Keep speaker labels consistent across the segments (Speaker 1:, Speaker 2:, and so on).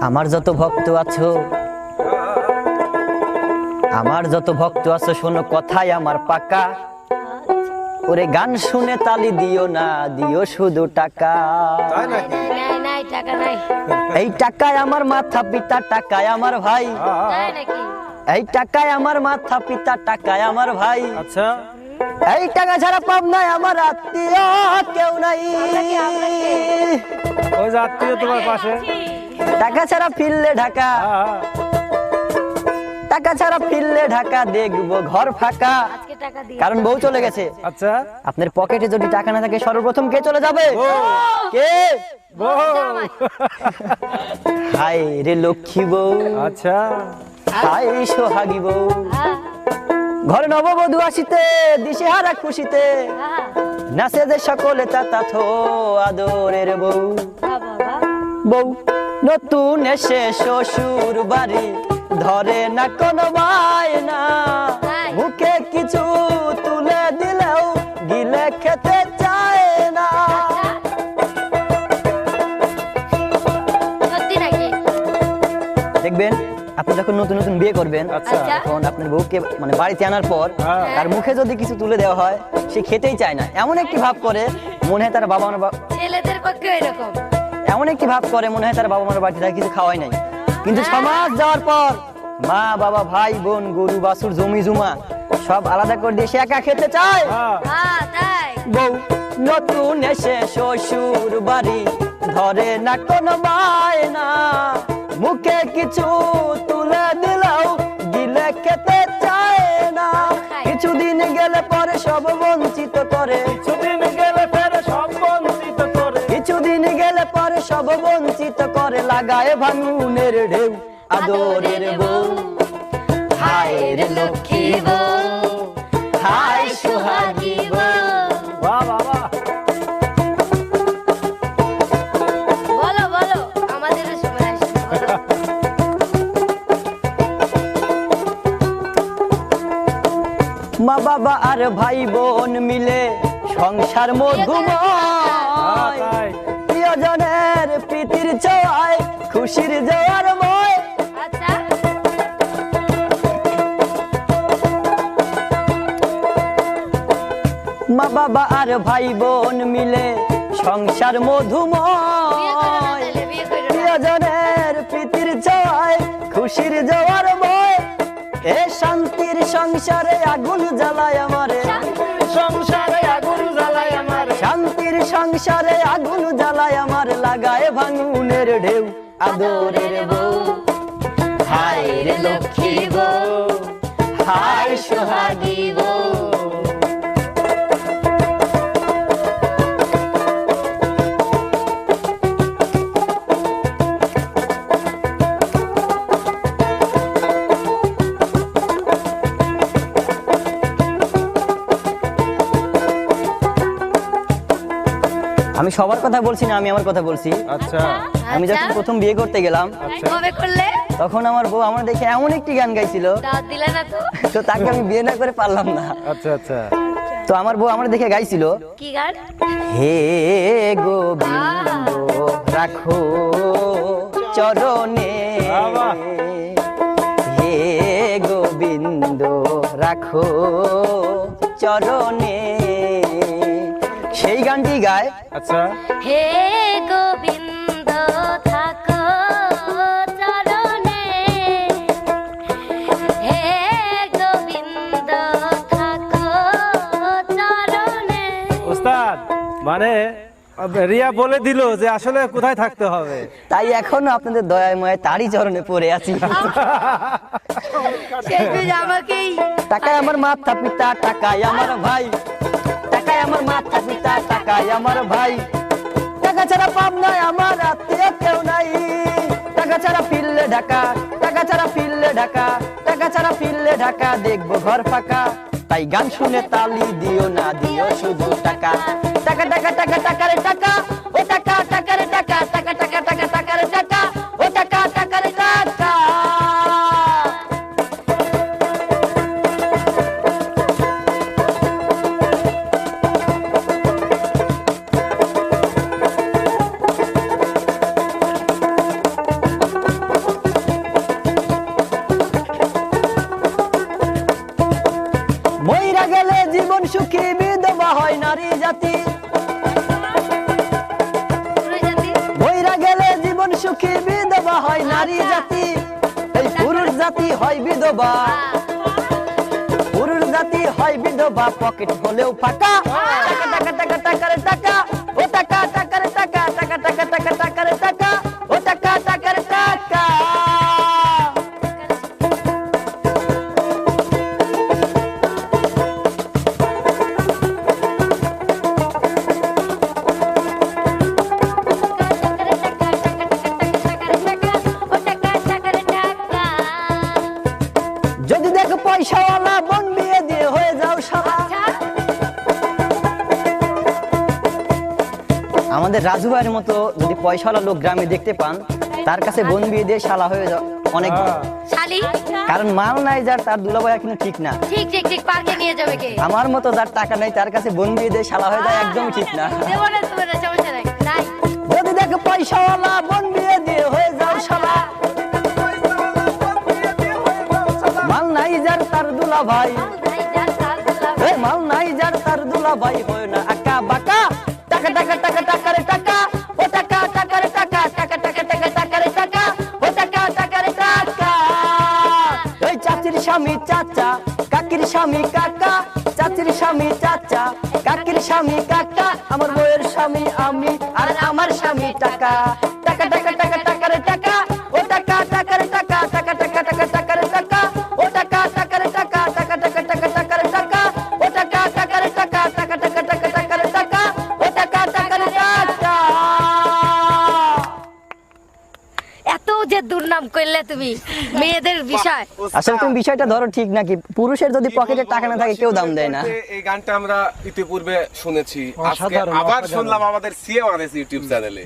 Speaker 1: আমার যত ভক্ত আছো, আমার যত ভক্ত আছো, শোনো কথাই আমার পাকা। ওরে গান শুনে তালি দিও না, দিও শুধু টাকা। এই টাকায় আমার মাথা পিতা, টাকায় আমার ভাই। এই টাকায় আমার মাথা পিতা, টাকায় আমার ভাই।
Speaker 2: আচ্ছা,
Speaker 1: এই টাকা ছাড়া পাব নাই আমার আত্মীয় কেউ নাই।
Speaker 2: ওই যে আত্মীয় তোমার পাশে।
Speaker 1: টাকা ছাড়া ফিরলে ঢাকা, টাকা ছাড়া ফিরলে ঢাকা, দেখবো ঘর ফাঁকা। কারণ বউ চলে গেছে।
Speaker 2: আচ্ছা,
Speaker 1: আপনার পকেটে যদি টাকা না থাকে, সর্বপ্রথম কে চলে যাবে? কে? হাই রে লক্ষ্মী বউ,
Speaker 2: আচ্ছা,
Speaker 1: হাই সোহাগী বউ। ঘরে নববধূ আসিতে, দিশেহারা খুশিতে, নাচে যে সকলে তা থো আদরের বউ। বউ নতুন এসে শ্বশুর বাড়ি, ধরে না কোনো বায়না। মুখে কিছু তুলে দিলেও গিলে খেতে চায় না। দেখবেন আপনি যখন নতুন নতুন বিয়ে করবেন,
Speaker 2: আচ্ছা,
Speaker 1: তখন আপনার বউকে মানে বাড়িতে আনার পর তার মুখে যদি কিছু তুলে দেওয়া হয়, সে খেতেই চায় না। এমন একটি ভাব করে মনে হয় তার বাবা মার,
Speaker 3: ছেলেদের পক্ষে এরকম
Speaker 1: এমন একটি ভাব করে মনে হয় তার বাবা মার বাড়িতে তাকে কিছু খাওয়াই নাই। কিন্তু সমাজ যাওয়ার পর মা বাবা ভাই বোন গরু বাছুর জমি জমা সব আলাদা করে দিয়ে সে একা খেতে চায়। বউ নতুন এসে শ্বশুর বাড়ি, ধরে না কোনো বায়না। মুখে কিছু তুলে দিলেও গিলে খেতে চায় না। কিছুদিন গেলে পরে সব বঞ্চিত করে,
Speaker 2: কিছুদিন গেলে ফেরে সব বঞ্চিত করে,
Speaker 1: কিছুদিন গেলে পরে সব বঞ্চিত করে। লাগায় ভাঙুনের ঢেউ আদরের বউ। হায় রে লক্ষ্মী বউ, হায় সোহাগী বউ।
Speaker 2: বাহ বাবা।
Speaker 3: বলো বলো, আমাদের সময় আসছে, বলো।
Speaker 1: মা বাবা আর ভাই বোন মিলে সংসার মধুময়।
Speaker 2: তাই।
Speaker 1: প্রিয়জনের প্রীতির ছোঁয়ায় খুশির জোয়ার ময়।
Speaker 3: আচ্ছা,
Speaker 1: মা বাবা আর ভাই বোন মিলে সংসার মধুময়।
Speaker 3: বিয়ে করো না।
Speaker 1: প্রিয়জনের প্রীতির ছোঁয়ায় খুশির জোয়ার ময়। এ শান্তির সংসারে আগুন জ্বালায় আমারে,
Speaker 2: সংসারে আগুন জ্বালায় আমার,
Speaker 1: শান্তির সংসারে আগুন জ্বালায় আমার। লাগায় ভাঙুনের ঢেউ আদরের বউ। হায় রে লক্ষ্মী বউ, হায় সোহাগী বউ। আমি সবার কথা বলছি না, আমি আমার কথা বলছি।
Speaker 2: আচ্ছা,
Speaker 1: আমি যখন প্রথম বিয়ে করতে গেলাম,
Speaker 3: কবে করলে?
Speaker 1: তখন আমার বউ আমার দেখে এমন একটি গান গাইছিল,
Speaker 3: দাওয়াত দিলে না তো?
Speaker 1: তো তাকে আমি বিয়ে না করে পারলাম না।
Speaker 2: আচ্ছা, আচ্ছা,
Speaker 1: তো আমার বউ আমার দেখে গাইছিল,
Speaker 3: কি গান?
Speaker 1: হে গোবিন্দ রাখো চরণে,
Speaker 2: বাবা।
Speaker 1: হে গোবিন্দ রাখো চরণে। সেই গানটি গায়।
Speaker 2: আচ্ছা,
Speaker 3: হে গোবিন্দ থাকো চরণে, হে গোবিন্দ থাকো চরণে।
Speaker 2: ওস্তাদ মানে রিয়া বলে দিল যে আসলে কোথায় থাকতে হবে।
Speaker 1: তাই এখনো আপনাদের দয়ায় ময় তারই চরণে পড়ে আছি।
Speaker 3: শেষমেশ আমাকেই
Speaker 1: টাকায় আমার মাথা পিতা, টাকায় আমার ভাই। টাকায় আমার মাথা পিতা, টাকায় আমার ভাই। টাকা ছাড়া পাব নাই আমার আত্মীয় কেউ নাই। টাকা ছাড়া ফিরলে ঢাকা, টাকা ছাড়া ফিরলে ঢাকা, টাকা ছাড়া ফিরলে ঢাকা, দেখবো ঘর ফাঁকা। তাই গান শুনে তালি দিও না, দিও শুধু টাকা। টাকা টাকা টাকা টাকা রে টাকা, ও টাকা টাকা রে টাকা, টাকা টাকা টাকা টাকা রে টাকা, ও টাকা টাকা রে টাকা। সুখী বিধবা হয় নারী জাতি, এই পুরুষ জাতি হয় বিধবা। পুরুষ জাতি হয় বিধবা, পকেট হলেও ফাঁকা। টাকা টাকা টাকা টাকারে টাকা, ও টাকা টাকারে টাকা, টাকা টাকা টাকা টাকারে টাকা, ও টাকা টাকারে টাকা। যদি দেখো পয়সাওয়ালা বোন বিয়ে দিয়ে হয়ে যাও শালা। আমাদের রাজু ভাইয়ের মতো যদি পয়সাওয়ালা লোক গ্রামে দেখতে পান, তার কাছে বোন বিয়ে দিয়ে শালা হয়ে যাও অনেক ভালো।
Speaker 3: শালি
Speaker 1: কারণ মাল নাই যার, তার দুলাভাই কিন্তু ঠিক না।
Speaker 3: ঠিক ঠিক ঠিক, পার্কে নিয়ে যাবে কে?
Speaker 1: আমার মতো যার টাকা নাই তার কাছে বোন বিয়ে দিয়ে শালা হয়ে যায় একদমই ঠিক না।
Speaker 3: দেবো না, দেবো না, সমস্যা নাই। নাই।
Speaker 1: যদি দেখো পয়সাওয়ালা বোন বিয়ে দিয়ে হয়ে যাও শালা। মাল নাই যার তার দুলাভাই,
Speaker 3: নাই, যার তার দুলাভাই।
Speaker 1: এই মাল নাই যার তার দুলাভাই হয় না আকা বাকা। টাকা টাকা টাকা টাকারে টাকা, ও টাকা টাকারে টাকা, টাকা টাকা টাকা টাকারে টাকা, ও টাকা টাকারে টাকা। এই চাচির স্বামী চাচা, কাকির স্বামী কাকা, চাচির স্বামী চাচা, কাকির স্বামী কাকা, আমার বউয়ের স্বামী আমি, আর আমার স্বামী টাকা। টাকা টাকা টাকা টাকারে টাকা, ও টাকা টাকারে টাকা, টাকা টাকা টাকা টাকারে টাকা, ও টাকা টাকারে টাকা, টাকা টাকা টাকা টাকারে টাকা, ও টাকা টাকারে টাকা, টাকা টাকা টাকা টাকারে টাকা, ও টাকা টাকারে টাকা।
Speaker 3: এত যে দুর্নাম করলে তুমি মেয়েদের বিষয়।
Speaker 1: আসলে তুমি বিষয়টা ধরো ঠিক নাকি, পুরুষের যদি পকেটে টাকা না থাকে কেউ দাম দেয় না।
Speaker 4: এই গানটা আমরা ইতিপূর্বে শুনেছি, আজকে
Speaker 2: অসাধারণ,
Speaker 4: আবার
Speaker 2: অসাধারণ।
Speaker 4: শুনলাম আমাদের সিএ1এস ইউটিউব চ্যানেলে।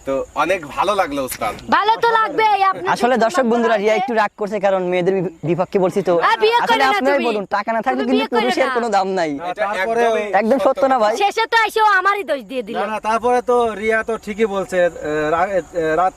Speaker 4: তো অনেক ভালো লাগলো উস্তাদ।
Speaker 3: ভালো তো লাগবে। আপনি
Speaker 1: আসলে দর্শক বন্ধুরা, রিয়া একটু রাগ করছে কারণ মেয়েদের বিপক্ষে বলছি তো।
Speaker 3: বিয়ে করে
Speaker 1: আসলে
Speaker 3: না
Speaker 1: আপনারাই
Speaker 3: তুমি।
Speaker 1: বলুন, টাকা না থাকলে
Speaker 3: তুমি
Speaker 1: কিন্তু
Speaker 3: বিয়ে করে
Speaker 1: পুরুষের
Speaker 3: না।
Speaker 1: কোনো দাম নাই।
Speaker 4: এটা
Speaker 2: তারপরেও
Speaker 1: একদম সত্য না ভাই?
Speaker 3: শেষে তো এসেও আমারই দোষ দিয়ে দিল।
Speaker 2: না না, তারপরে তো রিয়া তো ঠিকই বলছে, রাত